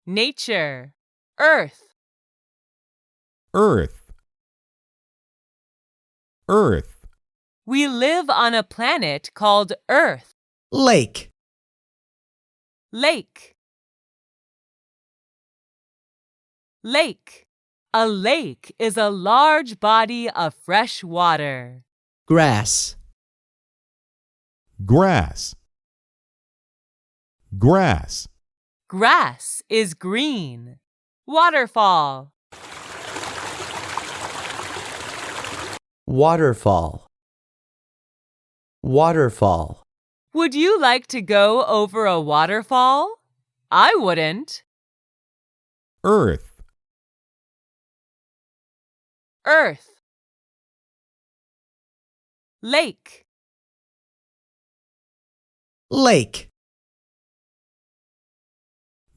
nature, earth, earth, earth, we live on a planet called Earth. lake, Lake, lake. A lake is a large body of fresh water. grass, grass, grass, Grass is green. Waterfall, waterfall, waterfall, would you like to go over a waterfall? I wouldn't. earth, Earth, lake, lake,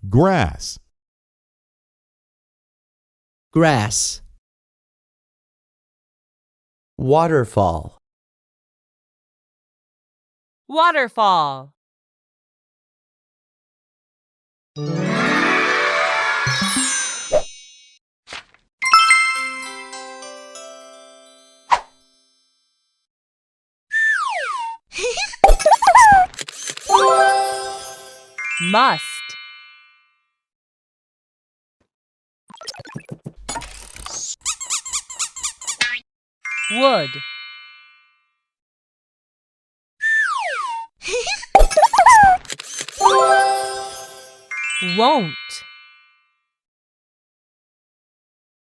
grass, grass, waterfall, waterfall. Must, would, won't,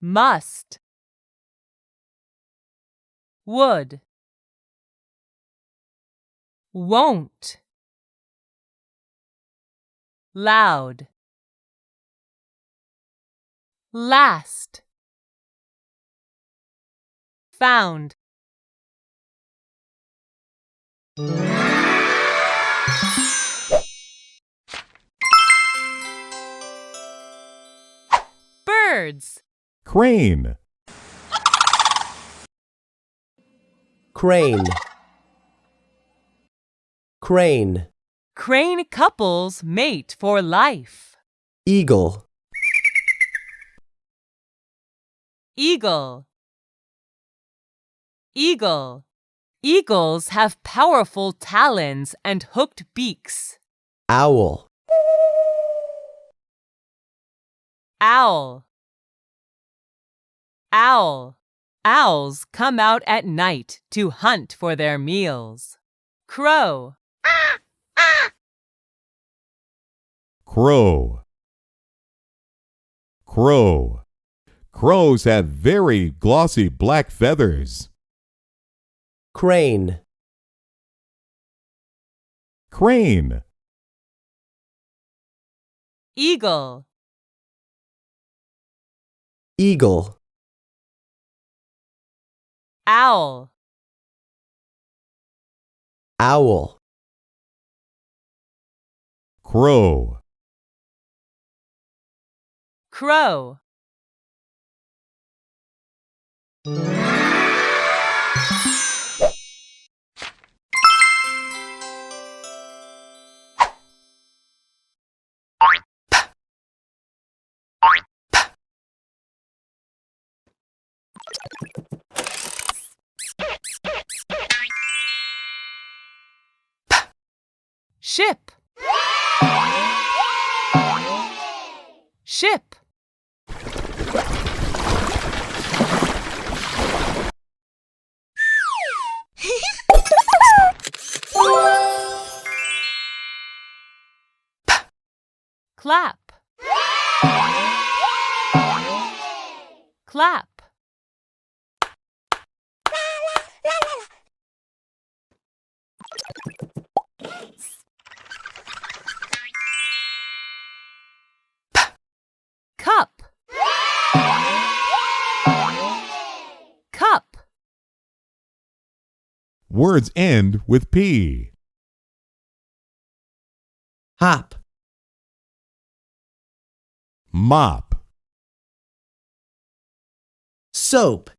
must, would, won't, loud, last, found. Birds, crane, crane, crane, crane couples mate for life. eagle, Eagle, eagle. Eagles have powerful talons and hooked beaks. owl, Owl, owl. Owls come out at night to hunt for their meals. Crow, crow, crow. Crows have very glossy black feathers. crane, Crane, eagle, eagle, owl, owl, crow, crow. Ship, ship. Clap, clap. Cup, cup. Words end with P. hop, Mop, soap,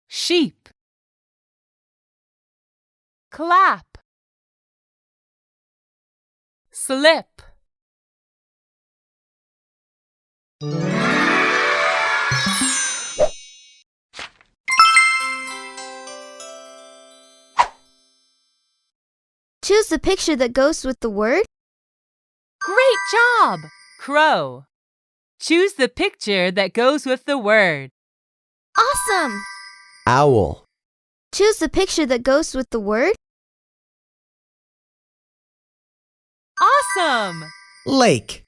Sheep, clap, slip. Choose the picture that goes with the word. Great job! Crow. Choose the picture that goes with the word. Awesome! Owl. Choose the picture that goes with the word. Awesome! Lake.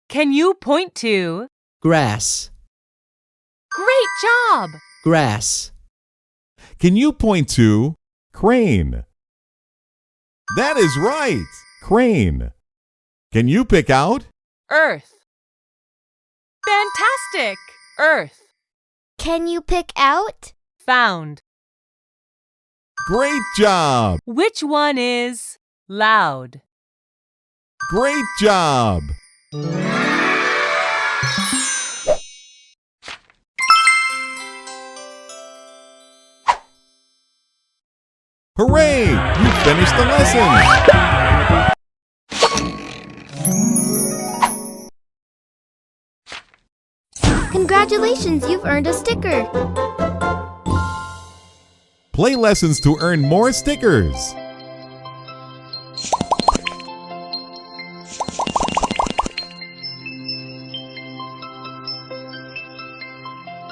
Can you point to? Grass. Great job! Grass. Can you point to crane? That is right. Crane. Can you pick out? Earth. Fantastic! Earth. Can you pick out? Found. Great job. Which one is loud? Great job. Hooray! You finished the lesson. Congratulations, you've earned a sticker. Play lessons to earn more stickers.